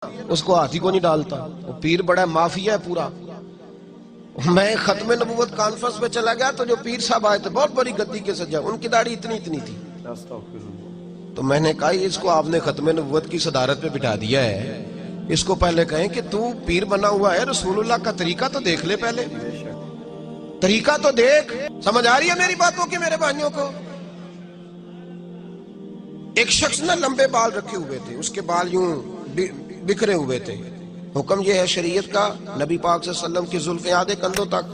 اس کو ہاتھی کو نہیں ڈالتا. وہ پیر بڑا مافیا ہے پورا. میں ختم نبوت کانفرنس میں چلا گیا تو جو پیر صاحب آئے تھے بہت بڑی گدی کے سجا, ان کی داڑھی اتنی تھی. تو میں نے کہا اس کو آپ نے ختم نبوت کی صدارت پہ بٹھا دیا ہے, اس کو پہلے کہیں کہ تو پیر بنا ہوا ہے, رسول اللہ کا طریقہ تو دیکھ لے, پہلے طریقہ تو دیکھ. سمجھ آ رہی ہے میری باتوں کی میرے بھائیوں کو؟ ایک شخص نے لمبے بال رکھے ہوئے تھے, اس کے بال یوں بکھرے ہوئے تھے. حکم یہ ہے شریعت کا, نبی پاک صلی اللہ علیہ وسلم کی زلفیں آدھے کندھوں تک,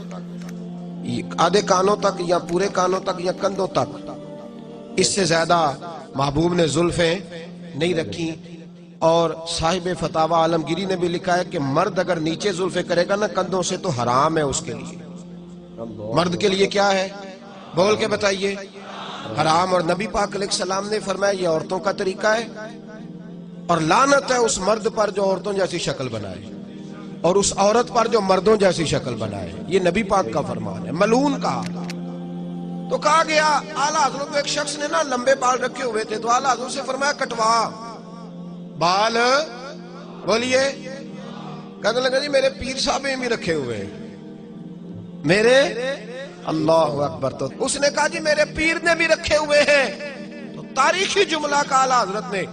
آدھے کانوں تک, یا پورے کانوں تک, یا کندھوں تک, اس سے زیادہ محبوب نے زلفیں نہیں رکھی. اور صاحب فتاوی عالمگیری نے بھی لکھا ہے کہ مرد اگر نیچے زلفیں کرے گا نا کندھوں سے تو حرام ہے اس کے لیے. مرد کے لیے کیا ہے, بول کے بتائیے, حرام. اور نبی پاک علیہ السلام نے فرمایا یہ عورتوں کا طریقہ ہے, اور لعنت ہے اس مرد پر جو عورتوں جیسی شکل بنائے, اور اس عورت پر جو مردوں جیسی شکل بنائے. یہ نبی پاک کا فرمان ہے, ملعون کا. تو کہا گیا اعلیٰ حضرت ایک شخص نے نا لمبے بال رکھے ہوئے تھے, تو اعلیٰ حضرت سے فرمایا کٹوا بال. بولیے. کہنے لگا جی میرے پیر صاحب بھی رکھے ہوئے ہیں میرے. اللہ اکبر. تو اس نے کہا جی میرے پیر نے بھی رکھے ہوئے ہیں. تو تاریخی جملہ کا اعلیٰ حضرت نے,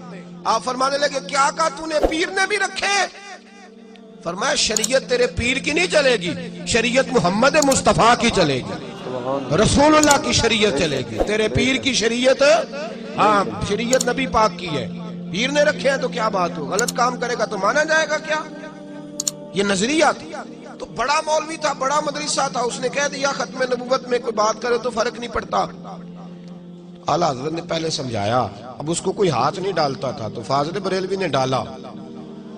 آپ فرمانے لگے کیا کہا تو نے پیر نے بھی رکھے؟ فرمایا شریعت تیرے پیر کی نہیں چلے گی, شریعت محمد مصطفیٰ کی چلے گی, رسول اللہ کی شریعت چلے گی. تیرے پیر کی شریعت, ہاں شریعت نبی پاک کی ہے. پیر نے رکھے ہیں تو کیا بات ہو, غلط کام کرے گا تو مانا جائے گا کیا؟ یہ نظریہ تھا. تو بڑا مولوی تھا, بڑا مدرسہ تھا, اس نے کہہ دیا ختم نبوت میں کوئی بات کرے تو فرق نہیں پڑتا. اعلیٰ حضرت نے پہلے سمجھایا, اب اس کو کوئی ہاتھ نہیں ڈالتا تھا, تو فاضل بریلوی نے ڈالا.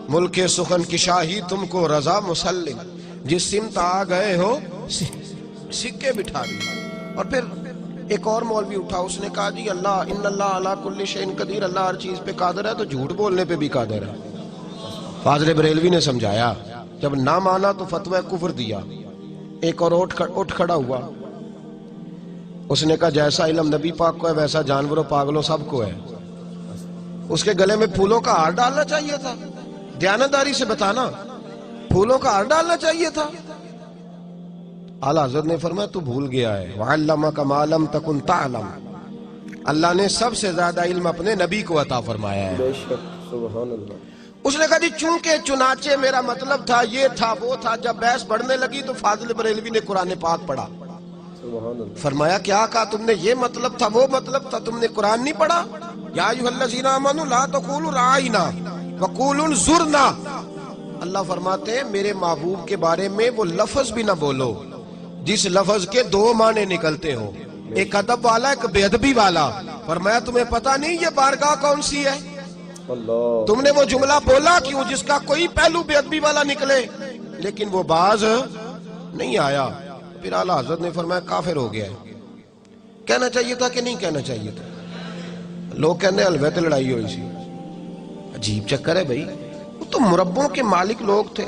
ملک سخن کی شاہی تم کو رضا مسلم, جس سمت آ گئے ہو سکے بٹھا دی. اور پھر ایک اور مولوی اٹھا, اس نے کہا جی اللہ ان اللہ علی کل شیء قدیر, اللہ ہر چیز پہ قادر ہے, تو جھوٹ بولنے پہ بھی قادر ہے. فاضل بریلوی نے سمجھایا, جب نہ مانا تو فتوی کفر دیا. ایک اور اٹھ کھڑا ہوا, اس نے کہا جیسا علم نبی پاک کو ہے ویسا جانوروں پاگلوں سب کو ہے. اس کے گلے میں پھولوں کا ہار ڈالنا چاہیے تھا, دیانتداری سے بتانا, پھولوں کا ہار ڈالنا چاہیے تھا. اعلیٰ حضرت نے فرمایا تو بھول گیا ہے, وَعَلَّمَكَ مَا لَمْ تَكُنْ تَعْلَمْ, اللہ نے سب سے زیادہ علم اپنے نبی کو عطا فرمایا ہے. سبحان اللہ. اس نے کہا جی چونکہ چنانچہ میرا مطلب تھا, یہ تھا وہ تھا. جب بحث بڑھنے لگی تو فاضل بریلوی نے قرآن پاک پڑھا. فرمایا کیا کہا تم نے, یہ مطلب تھا وہ مطلب تھا, تم نے قرآن نہیں پڑھا؟ یا ایھا الذین آمنوا لا تقولوا رعینا وقولوا انظرنا. اللہ فرماتے ہیں میرے محبوب کے بارے میں وہ لفظ بھی نہ بولو جس لفظ کے دو معنی نکلتے ہو, ایک ادب والا ایک بے ادبی والا. فرمایا تمہیں پتہ نہیں یہ بارگاہ کون سی ہے؟ تم نے وہ جملہ بولا کیوں جس کا کوئی پہلو بے ادبی والا نکلے, لیکن وہ باز نہیں آیا. پھر اعلیٰ حضرت نے فرمایا کافر ہو گیا ہے. کہنا چاہیے تھا کہ نہیں کہنا چاہیے تھا؟ لوگ کہنے حلوے تے لڑائی ہوئی سی. عجیب چکر ہے بھائی, وہ تو مربوں کے مالک لوگ تھے.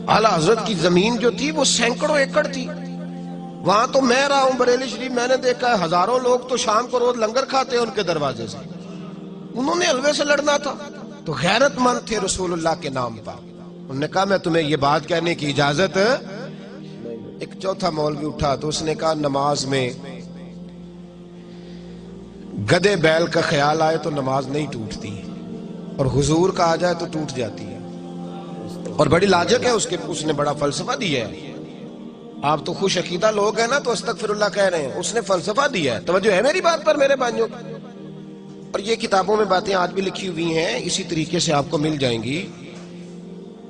اعلیٰ حضرت کی زمین جو تھی وہ سینکڑوں ایکڑ تھی. وہاں تو میں رہا ہوں بریلی شریف, میں نے دیکھا ہے ہزاروں لوگ تو شام کو روز لنگر کھاتے ہیں ان کے دروازے سے. انہوں نے حلوے سے لڑنا تھا. تو غیرت مند تھے رسول اللہ کے نام پر. انہوں نے کہا میں تمہیں یہ بات کہنے کی اجازت. ایک چوتھا مولوی اٹھا, تو اس نے کہا نماز میں گدے بیل کا خیال آئے تو نماز نہیں ٹوٹتی, اور حضور کا آ جائے تو ٹوٹ جاتی ہے. اور بڑی لاجک ہے اس نے بڑا فلسفہ دیا ہے. آپ تو خوش عقیدہ لوگ ہیں نا, تو استغفر اللہ کہہ رہے ہیں, اس نے فلسفہ دیا ہے. توجہ ہے میری بات پر میرے بھائیوں؟ اور یہ کتابوں میں باتیں آج بھی لکھی ہوئی ہیں, اسی طریقے سے آپ کو مل جائیں گی.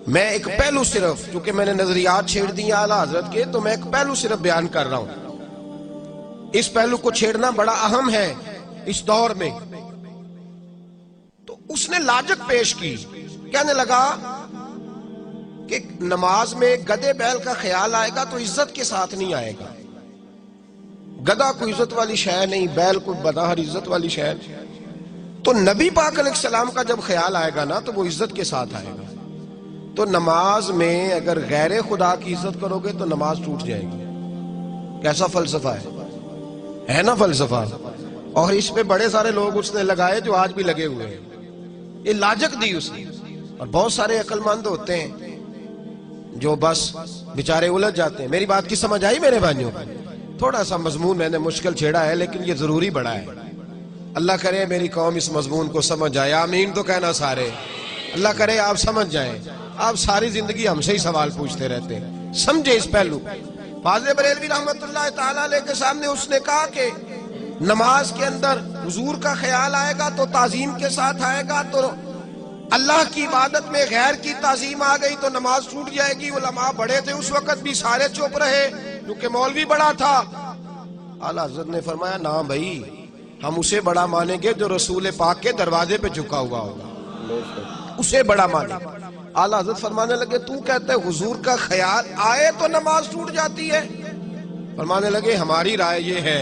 میں ایک پہلو صرف, چونکہ میں نے نظریات چھیڑ دی اعلیٰ حضرت کے, تو میں ایک پہلو صرف بیان کر رہا ہوں. اس پہلو کو چھیڑنا بڑا اہم ہے اس دور میں. تو اس نے لاجک پیش کی, کہنے لگا کہ نماز میں گدے بیل کا خیال آئے گا تو عزت کے ساتھ نہیں آئے گا. گدا کوئی عزت والی شے نہیں, بیل کوئی بداہر عزت والی شے. تو نبی پاک علیہ السلام کا جب خیال آئے گا نا تو وہ عزت کے ساتھ آئے گا. تو نماز میں اگر غیر خدا کی عزت کرو گے تو نماز ٹوٹ جائے گی. کیسا فلسفہ ہے نا فلسفہ. اور اس پہ بڑے سارے لوگ اس نے لگائے جو آج بھی لگے ہوئے ہیں. یہ لاجک دی اس نے. اور بہت سارے عقل مند ہوتے ہیں جو بس بیچارے الجھ جاتے ہیں. میری بات کی سمجھ آئی میرے بھائیوں؟ تھوڑا سا مضمون میں نے مشکل چھیڑا ہے لیکن یہ ضروری بڑا ہے. اللہ کرے میری قوم اس مضمون کو سمجھ جائے. آمین تو کہنا سارے. اللہ کرے آپ سمجھ جائیں. آپ ساری زندگی ہم سے ہی سوال پوچھتے رہتے ہیں. سمجھے اس پہلو. فاضل بریلوی رحمت اللہ تعالیٰ علیہ کے سامنے اس نے کہا کہ نماز کے اندر حضور کا خیال آئے گا تو تعظیم کے ساتھ آئے گا, تو اللہ کی عبادت میں غیر کی تعظیم آ گئی تو نماز ٹوٹ جائے گی. علماء بڑے تھے اس وقت بھی, سارے چپ رہے کیونکہ مولوی بڑا تھا. اعلیٰ حضرت نے فرمایا نا بھائی, ہم اسے بڑا مانیں گے جو رسول پاک کے دروازے پہ جھکا ہوا ہوگا, اسے بڑا مانیں. اعلیٰ حضرت فرمانے لگے تو کہتے حضور کا خیال آئے تو نماز ٹوٹ جاتی ہے؟ فرمانے لگے ہماری رائے یہ ہے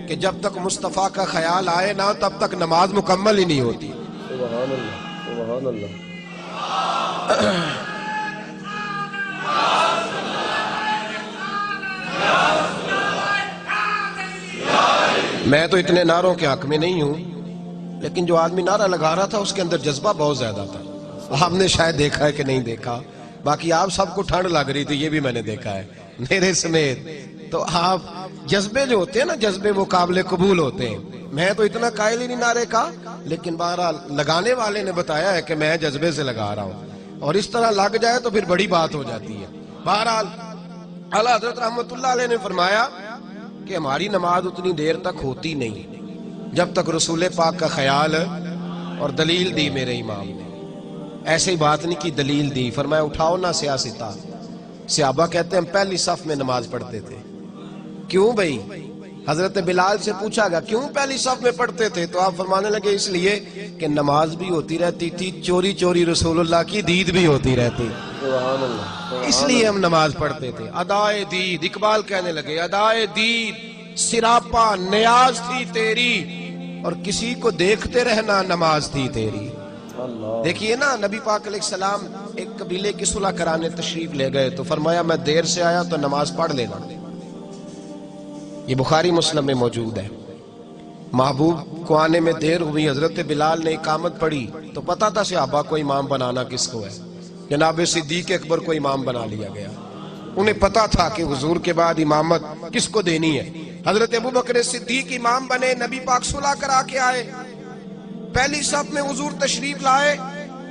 کہ جب تک مصطفیٰ کا خیال آئے نہ تب تک نماز مکمل ہی نہیں ہوتی. سبحان اللہ, سبحان اللہ. میں تو اتنے نعروں کے حق میں نہیں ہوں, لیکن جو آدمی نعرہ لگا رہا تھا اس کے اندر جذبہ بہت زیادہ تھا. آپ نے شاید دیکھا ہے کہ نہیں دیکھا, باقی آپ سب کو ٹھنڈ لگ رہی تھی یہ بھی میں نے دیکھا ہے میرے سمیت. تو آپ جذبے جو ہوتے ہیں نا, جذبے وہ قابل قبول ہوتے ہیں. میں تو اتنا قائل ہی نہیں نعرے کا, لیکن بہرحال لگانے والے نے بتایا ہے کہ میں جذبے سے لگا رہا ہوں, اور اس طرح لگ جائے تو پھر بڑی بات ہو جاتی ہے. بہرحال اعلیٰ حضرت رحمت اللہ علیہ نے فرمایا کہ ہماری نماز اتنی دیر تک ہوتی نہیں جب تک رسول پاک کا خیال, اور دلیل دی میرے امام نے. ایسے ہی بات نہیں کی, دلیل دی. فرمایا اٹھاؤ نا سیاستہ. صحابہ کہتے ہیں ہم پہلی صف میں نماز پڑھتے تھے. کیوں بھائی؟ حضرت بلال سے پوچھا گیا کیوں پہلی صف میں پڑھتے تھے؟ تو آپ فرمانے لگے اس لیے کہ نماز بھی ہوتی رہتی تھی, چوری چوری رسول اللہ کی دید بھی ہوتی رہتی, سبحان اللہ. اس لیے ہم نماز پڑھتے تھے. ادائے دید, اقبال کہنے لگے ادائے دید سراپا نیاز تھی تیری, اور کسی کو دیکھتے رہنا نماز تھی تیری. دیکھیے نا, نبی پاک علیہ السلام ایک قبیلے کی صلح کرانے تشریف لے گئے تو فرمایا میں دیر سے آیا تو نماز پڑھ لینا. یہ بخاری مسلم میں موجود ہے. محبوب کو آنے میں دیر ہوئی, حضرت بلال نے اقامت پڑھی تو پتا تھا صحابہ کو امام بنانا کس کو ہے. جناب صدیق اکبر کو امام بنا لیا گیا. انہیں پتا تھا کہ حضور کے بعد امامت کس کو دینی ہے. حضرت ابوبکر صدیق امام بنے, نبی پاک صلح کرا کے آئے, پہلی صف میں حضور تشریف لائے.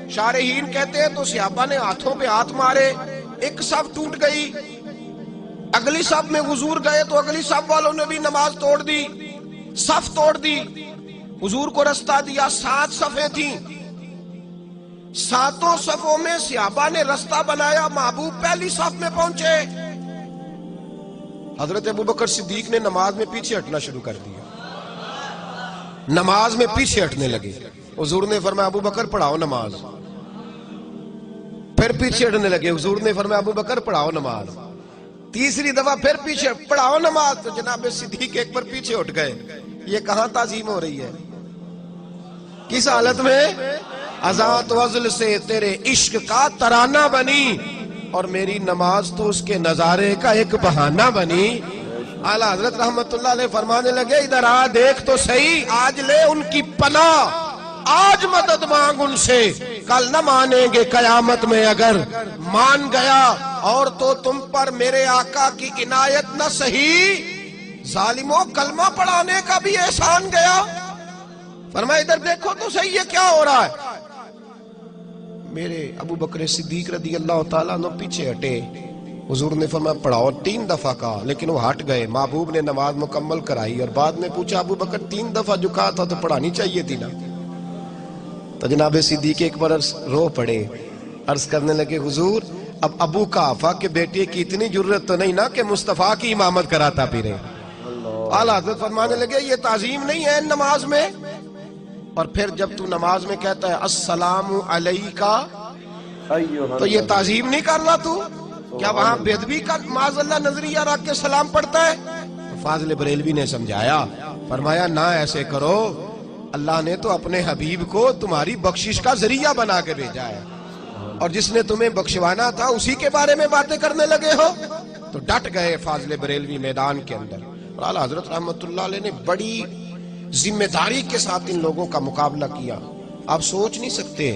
شارحین کہتے ہیں تو صحابہ نے ہاتھوں پہ ہاتھ مارے, ایک صف ٹوٹ گئی. اگلی صف میں حضور گئے تو اگلی صف والوں نے بھی نماز توڑ دی, صف توڑ دی. حضور کو رستہ دیا, 7 صفیں تھیں, 7 صفوں میں صحابہ نے رستہ بنایا. محبوب پہلی صف میں پہنچے. حضرت ابوبکر صدیق نے نماز میں پیچھے ہٹنا شروع کر دیا, نماز میں پیچھے ہٹنے لگے. حضور نے فرمایا ابوبکر پڑھاؤ نماز. پھر پیچھے ہٹنے لگے. حضور نے فرمایا ابوبکر پڑھاؤ نماز. تیسری دفعہ پھر پیچھے پڑھاؤ نماز. تو جناب صدیق ایک بار پیچھے ہٹ گئے. یہ کہاں تعظیم ہو رہی ہے؟ کس حالت میں؟ اذان وزل سے تیرے عشق کا ترانہ بنی, اور میری نماز تو اس کے نظارے کا ایک بہانہ بنی. اعلیٰ حضرت رحمت اللہ علیہ فرمانے لگے ادھر آ دیکھ تو صحیح, آج لے ان کی پناہ, آج مدد مانگ ان سے, کل نہ مانیں گے قیامت میں اگر مان گیا. اور تو تم پر میرے آقا کی عنایت نہ سہی, ظالموں کلمہ پڑھانے کا بھی احسان گیا. فرمایا ادھر دیکھو تو صحیح یہ کیا ہو رہا ہے. میرے ابو بکر صدیق رضی اللہ تعالیٰ عنہ پیچھے ہٹے. حضور نے فرمایا پڑھاؤ. 3 دفعہ کہا لیکن وہ ہٹ گئے. محبوب نے نماز مکمل کرائی اور بعد میں پوچھا ابو بکر 3 دفعہ جو کہا تھا تو پڑھانی چاہیے تھی نا. تو جناب صدیق ایک بار رو پڑے, عرض کرنے لگے حضور اب ابو قحافہ کے بیٹے کی اتنی جرت تو نہیں نا کہ مصطفیٰ کی امامت کراتا پھرے. اعلیٰ حضرت فرمانے لگے یہ تعظیم نہیں ہے نماز میں. اور پھر جب تو نماز میں کہتا ہے السلام علیکہ, تو یہ تعظیم نہیں کر رہا تو؟ کیا وہاں بےدبی کا معاذ اللہ نظریہ رکھ کے سلام پڑھتا ہے؟ فاضل بریلوی نے سمجھایا, فرمایا نہ ایسے کرو, اللہ نے تو اپنے حبیب کو تمہاری بخشش کا ذریعہ بنا کے بھیجا ہے, اور جس نے تمہیں بخشوانا تھا اسی کے بارے میں باتیں کرنے لگے ہو. تو ڈٹ گئے فاضل بریلوی میدان کے اندر. اور اعلیٰ حضرت رحمت اللہ علیہ نے بڑی ذمہ داری کے ساتھ ان لوگوں کا مقابلہ کیا. آپ سوچ نہیں سکتے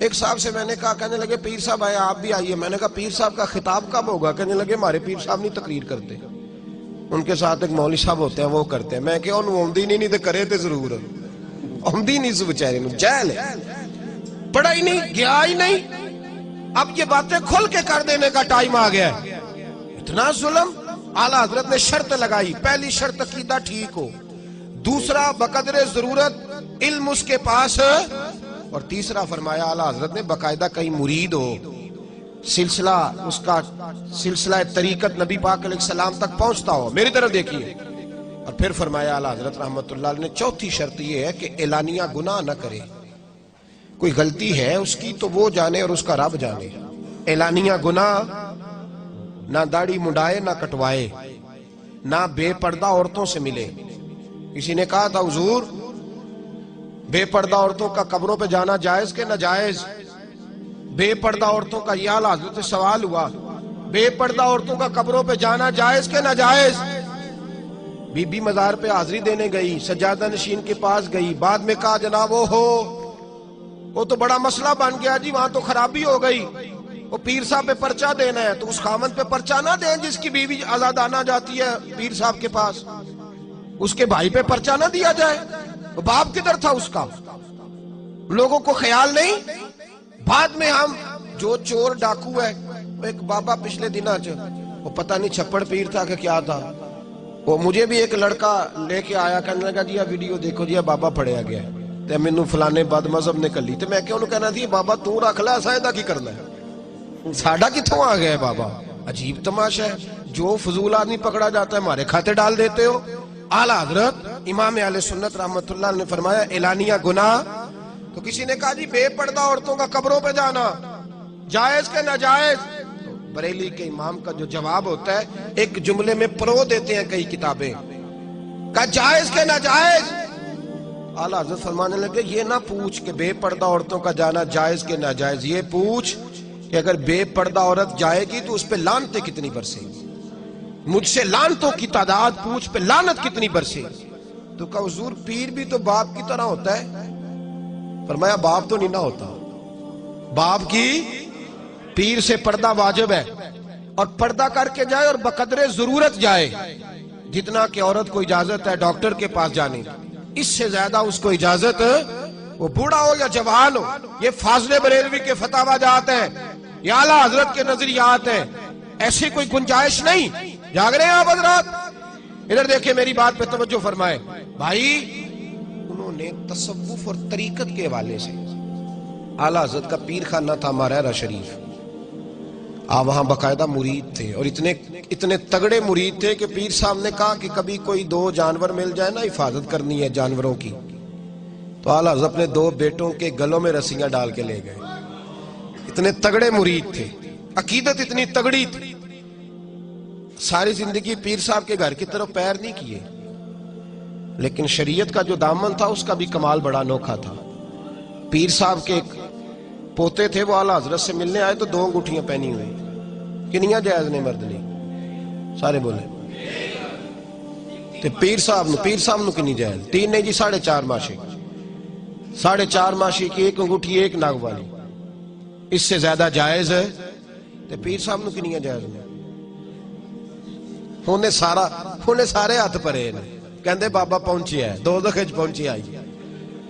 ایک صاحب سے میں نے کہا، کہنے لگے پیر صاحب آئے آپ بھی آئیے. میں نے کہا پیر صاحب کا خطاب کب ہوگا؟ کہنے لگے ہمارے پیر صاحب نہیں تقریر کرتے، ان کے ساتھ ایک مولوی صاحب ہوتے ہیں وہ کرتے ہیں. میں کہ انہوں آمدی نہیں تو کرے تو ضرور آمدی نہیں. سو بچارے نو جہل ہے، پڑھا ہی نہیں، گیا ہی نہیں. اب یہ باتیں کھل کے کر دینے کا ٹائم آ گیا ہے. اتنا ظلم. اعلیٰ حضرت نے شرط لگائی، پہلی شرط عقیدہ ٹھیک ہو، دوسرا بقدر ضرورت علم اس کے پاس، اور تیسرا فرمایا اعلیٰ حضرت نے باقاعدہ کئی مرید ہو، سلسلہ اس کا سلسلہ طریقت نبی پاک علیہ السلام تک پہنچتا ہو. میری طرف دیکھیے. اور پھر فرمایا اعلیٰ حضرت رحمت اللہ علیہ نے چوتھی شرط یہ ہے کہ اعلانیہ گناہ نہ کرے. کوئی غلطی ہے اس کی تو وہ جانے اور اس کا رب جانے. اعلانیہ گناہ نہ داڑھی منڈائے نہ کٹوائے، نہ بے پردہ عورتوں سے ملے. کسی نے کہا تھا حضور بے پردہ عورتوں کا قبروں پہ جانا جائز کہ ناجائز؟ بے پردہ عورتوں کا یہ اعلیٰ حضرت سے سوال ہوا، بے پردہ عورتوں کا قبروں پہ جانا جائز کہ ناجائز؟ بی بی مزار پہ حاضری دینے گئی، سجادہ نشین کے پاس گئی، بعد میں کہا جناب وہ تو بڑا مسئلہ بن گیا جی، وہاں تو خرابی ہو گئی، وہ پیر صاحب پہ پرچہ دینا ہے. تو اس خامن پہ پرچہ نہ دیں جس کی بیوی آزادانہ جاتی ہے پیر صاحب کے پاس، اس کے بھائی پہ پرچہ نہ دیا جائے. وہ باپ کدھر تھا اس کا؟ لوگوں کو خیال نہیں. بعد میں ہم جو چور ڈاکو ہے، ایک بابا پچھلے دن وہ پتہ نہیں چھپڑ پیر تھا کہ کیا تھا، وہ مجھے بھی ایک لڑکا لے کے آیا، کہنے لگا جی ویڈیو دیکھو جی بابا پڑیا گیا ہے تے مینوں فلانے بد مذہب نے کلی. تے میں کہ انہوں کہنا تھی بابا تو رکھ لے، ایسا ایدہ کی کرنا ہے، ساڑھا کتوں آ گیا ہے بابا. عجیب تماشا ہے، جو فضول آدمی پکڑا جاتا ہے ہمارے کھاتے ڈال دیتے ہو. اعلیٰ حضرت امام اہل سنت رحمت اللہ نے فرمایا اعلانیہ گناہ. تو کسی نے کہا جی بے پردہ عورتوں کا قبروں پہ جانا جائز کہ ناجائز؟ بریلی کے امام کا جو جواب ہوتا ہے ایک جملے میں پرو دیتے ہیں کئی کتابیں، کہا جائز کہ ناجائز؟ اعلیٰ حضرت فرمانے لگے یہ نہ پوچھ کہ بے پردہ عورتوں کا جانا جائز کہ ناجائز، یہ پوچھ کہ اگر بے پردہ عورت جائے گی تو اس پہ لعنتیں کتنی برسے گی. مجھ سے لعنتوں کی تعداد پوچھ، پہ لعنت کتنی برسے. تو کہا حضور پیر بھی تو باپ کی طرح ہوتا ہے. فرمایا باپ تو نہیں نہ ہوتا، باپ کی پیر سے پردہ واجب ہے، اور پردہ کر کے جائے اور بقدر ضرورت جائے، جتنا کہ عورت کو اجازت ہے ڈاکٹر کے پاس جانے کی، اس سے زیادہ اس کو اجازت وہ بوڑھا ہو یا جوان ہو. یہ فاضل بریلوی کے فتاوی جات ہیں، یہ اعلیٰ حضرت کے نظریات ہیں، ایسی کوئی گنجائش نہیں. جاگ رہے ہیں آپ حضرات؟ ادھر دیکھیں میری بات پہ توجہ فرمائے بھائی. انہوں نے تصوف اور طریقت کے حوالے سے، اعلیٰ حضرت کا پیر خانہ تھا مارہرہ شریف، وہاں باقاعدہ مرید تھے، اور اتنے تگڑے مرید تھے کہ پیر صاحب نے کہا کہ کبھی کوئی 2 جانور مل جائے نا، حفاظت کرنی ہے جانوروں کی، تو اعلیٰ حضرت اپنے 2 بیٹوں کے گلوں میں رسیاں ڈال کے لے گئے. اتنے تگڑے مرید تھے، عقیدت اتنی تگڑی تھی. ساری زندگی پیر صاحب کے گھر کی طرف پیر نہیں کیے، لیکن شریعت کا جو دامن تھا اس کا بھی کمال بڑا انوکھا تھا. پیر صاحب کے ایک پوتے تھے، وہ اعلیٰ حضرت سے ملنے آئے تو 2 انگوٹھیاں پہنی ہوئی. کنیاں جائز نے مرد نے؟ سارے بولے. تے پیر صاحب نو کنی جائز؟ 3 نہیں جی 4.5 ماشی. 4.5 ماشی کی ایک انگوٹھی ایک ناگ والی، اس سے زیادہ جائز ہے؟ تے پیر صاحب نو کنیاں جائز نے؟ ہونے سارے ہاتھ پرے نے، کہندے بابا پہنچی ہے، 2 دخج پہنچی آئی.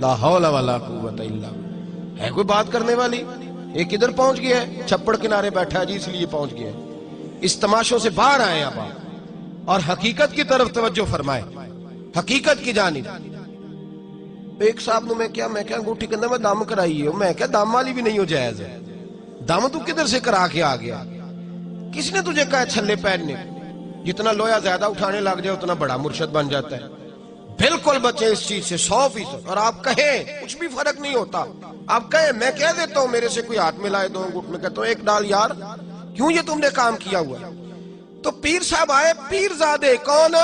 لا حول ولا قوت الا باللہ. ہے کوئی بات کرنے والی؟ ایک ادھر پہنچ گیا ہے، چھپڑ کنارے بیٹھا ہے جی اس لیے پہنچ گیا ہے. اس تماشوں سے باہر آئے آپ اور حقیقت کی طرف توجہ فرمائے، حقیقت کی جانب. ایک صاحب نو میں کیا انگوٹھی کہندے میں دم کرائی ہے. میں کیا دم والی بھی نہیں ہو جائز ہے؟ دم تو کدھر سے کرا کے آ گیا؟ کس نے تجھے کہا چھلے پہننے؟ جتنا لویا زیادہ اٹھانے لگ جائے اتنا بڑا مرشد بن جاتا ہے. بالکل بچے اس چیز سے 100%. اور آپ کہیں کچھ بھی فرق نہیں ہوتا. آپ کہیں میں کہہ دیتا ہوں میرے سے کوئی ہاتھ میں لائے 2 انگوٹھ میں کہتا ہوں ایک ڈال یار، کیوں یہ تم نے کام کیا ہوا؟ تو پیر صاحب آئے، پیر زادے کون؟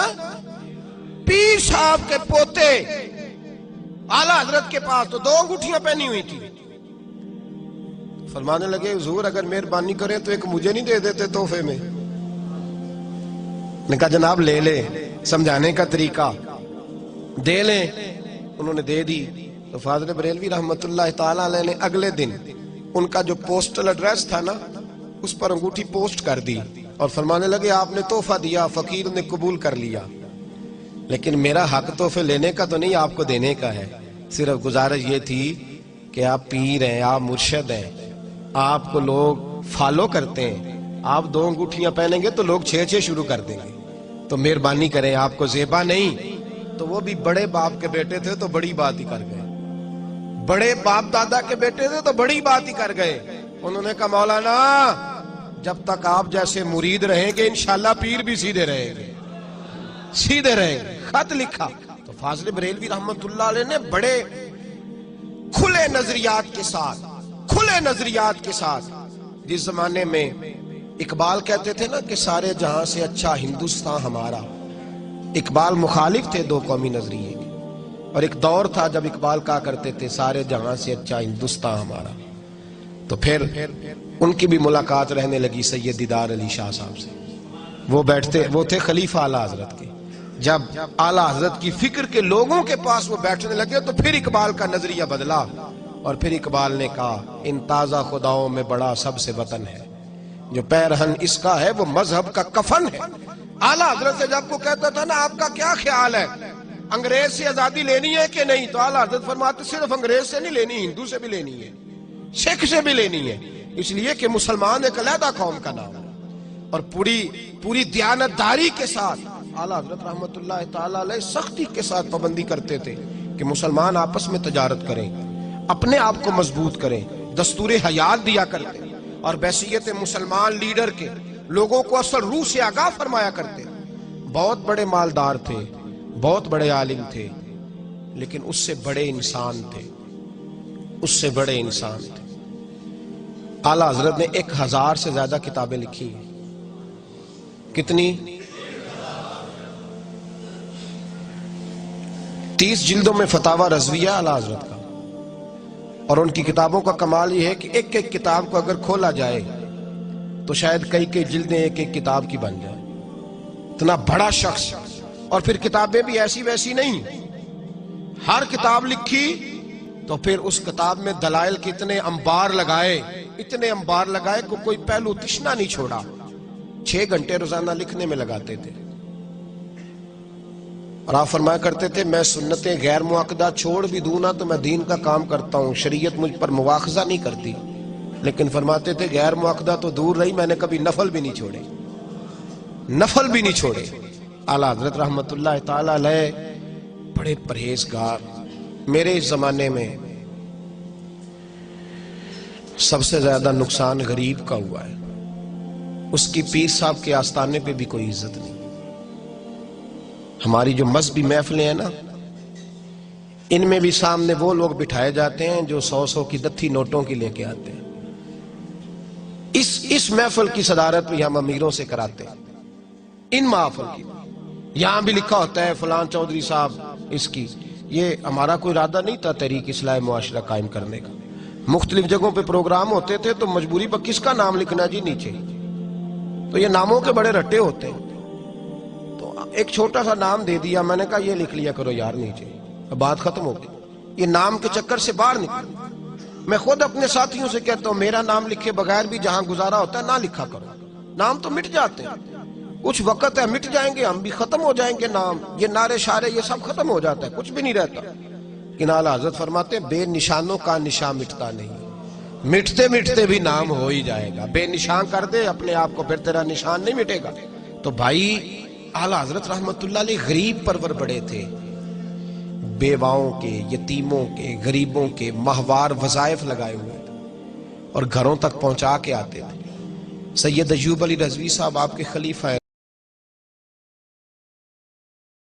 پیر صاحب کے پوتے اعلیٰ حضرت کے پاس، تو 2 انگوٹھیاں پہنی ہوئی تھی. فرمانے لگے حضور اگر مہربانی کریں تو ایک مجھے نہیں دے دیتے تحفے میں؟ نے کہا جناب لے لے، سمجھانے کا طریقہ دے لیں. انہوں نے دے دی. تو فاضل بریلوی رحمت اللہ تعالیٰ علیہ نے اگلے دن ان کا جو پوسٹل ایڈریس تھا نا اس پر انگوٹھی پوسٹ کر دی اور فرمانے لگے آپ نے تحفہ دیا، فقیر نے قبول کر لیا، لیکن میرا حق تحفے لینے کا تو نہیں، آپ کو دینے کا ہے۔ صرف گزارش یہ تھی کہ آپ پیر ہیں، آپ مرشد ہیں، آپ کو لوگ فالو کرتے ہیں، آپ 2 انگوٹھیاں پہنیں گے تو لوگ 6 شروع کر دیں گے، تو مہربانی کریں، آپ کو زیبا نہیں۔ تو وہ بھی بڑے باپ کے بیٹے تھے تو بڑی بات ہی کر گئے، بڑے باپ دادا کے بیٹے تھے تو بڑی بات ہی کر گئے۔ انہوں نے کہا مولانا جب تک آپ جیسے مرید رہیں گے انشاءاللہ پیر بھی سیدھے رہیں گے، سیدھے رہیں گے۔ خط لکھا تو فاضل بریلوی رحمت اللہ علیہ نے بڑے کھلے نظریات کے ساتھ، جس زمانے میں اقبال کہتے تھے نا کہ سارے جہاں سے اچھا ہندوستان ہمارا، اقبال مخالف تھے 2 قومی نظریے کے، اور ایک دور تھا جب اقبال کہا کرتے تھے سارے جہاں سے اچھا ہندوستان ہمارا۔ تو پھر ان کی بھی ملاقات رہنے لگی سید دیدار علی شاہ صاحب سے، وہ تھے خلیفہ اعلیٰ حضرت کے۔ جب اعلیٰ حضرت کی فکر کے لوگوں کے پاس وہ بیٹھنے لگے تو پھر اقبال کا نظریہ بدلا، اور پھر اقبال نے کہا ان تازہ خداؤں میں بڑا سب سے وطن ہے، جو پیرہن اس کا ہے وہ مذہب کا کفن ہے۔ اعلیٰ حضرت سے جب کو کہتا تھا نا آپ کا کیا خیال ہے، انگریز سے آزادی لینی ہے کہ نہیں، تو اعلیٰ حضرت فرماتے صرف انگریز سے نہیں لینی، ہندو سے بھی لینی ہے، سکھ سے بھی لینی ہے، اس لیے کہ مسلمان ایک علیحدہ قوم کا نام ہے۔ اور پوری دیانتداری کے ساتھ اعلیٰ حضرت رحمت اللہ تعالی علیہ سختی کے ساتھ پابندی کرتے تھے کہ مسلمان آپس میں تجارت کریں، اپنے آپ کو مضبوط کریں، دستور حیات دیا کرتے، اور بحیثیت مسلمان لیڈر کے لوگوں کو اصل روح سے آگاہ فرمایا کرتے۔ بہت بڑے مالدار تھے، بہت بڑے عالم تھے، لیکن اس سے بڑے انسان تھے، اعلیٰ حضرت نے 1000 سے زیادہ کتابیں لکھی ہیں۔ کتنی؟ 30 جلدوں میں فتاوی رضویہ اعلیٰ حضرت کا، اور ان کی کتابوں کا کمال یہ ہے کہ ایک کتاب کو اگر کھولا جائے تو شاید کئی جلدیں ایک کتاب کی بن جائے، اتنا بڑا شخص۔ اور پھر کتابیں بھی ایسی ویسی نہیں، ہر کتاب لکھی تو پھر اس کتاب میں دلائل کے اتنے انبار لگائے کہ کوئی پہلو تشنا نہیں چھوڑا۔ 6 گھنٹے روزانہ لکھنے میں لگاتے تھے، اور آپ فرمایا کرتے تھے میں سنتیں غیر معقدہ چھوڑ بھی دوں نا تو میں دین کا کام کرتا ہوں، شریعت مجھ پر مواخذہ نہیں کرتی، لیکن فرماتے تھے غیر معقدہ تو دور رہی، میں نے کبھی نفل بھی نہیں چھوڑے۔ اعلیٰ حضرت رحمت اللہ تعالی علیہ بڑے پرہیزگار۔ میرے اس زمانے میں سب سے زیادہ نقصان غریب کا ہوا ہے، اس کی پیر صاحب کے آستانے پہ بھی کوئی عزت نہیں۔ ہماری جو مذہبی محفلیں ہیں نا، ان میں بھی سامنے وہ لوگ بٹھائے جاتے ہیں جو 100 کی دتھی نوٹوں کی لے کے آتے ہیں۔ اس محفل کی صدارت بھی ہم امیروں سے کراتے ہیں، ان محفل کی یہاں بھی لکھا ہوتا ہے فلان چودھری صاحب اس کی۔ یہ ہمارا کوئی ارادہ نہیں تھا تحریک اصلاح معاشرہ قائم کرنے کا، مختلف جگہوں پہ پروگرام ہوتے تھے تو مجبوری پر کس کا نام لکھنا جی نیچے، تو یہ ناموں کے بڑے رٹے ہوتے ہیں، تو ایک چھوٹا سا نام دے دیا، میں نے کہا یہ لکھ لیا کرو یار نیچے، بات ختم ہو گئی۔ یہ نام کے چکر سے باہر نکل۔ میں خود اپنے ساتھیوں سے کہتا ہوں میرا نام لکھے بغیر بھی جہاں گزارا ہوتا ہے نہ لکھا کرو، نام تو مٹ جاتے ہیں، کچھ وقت ہے مٹ جائیں گے، ہم بھی ختم ہو جائیں گے، نام یہ نعرے شارے یہ سب ختم ہو جاتا ہے، کچھ بھی نہیں رہتا۔ لیکن اعلیٰ حضرت فرماتے ہیں بے نشانوں کا نشان مٹتا نہیں، مٹتے بھی نام ہو ہی جائے گا۔ بے نشان کر دے اپنے آپ کو، پھر تیرا نشان نہیں مٹے گا۔ تو بھائی اعلیٰ حضرت رحمت اللہ علیہ غریب پرور بڑے تھے، بیواؤں کے، یتیموں کے، غریبوں کے ماہوار وظائف لگائے ہوئے تھے اور گھروں تک پہنچا کے آتے تھے۔ سید ایوب علی رضوی صاحب آپ کے خلیفہ ہیں۔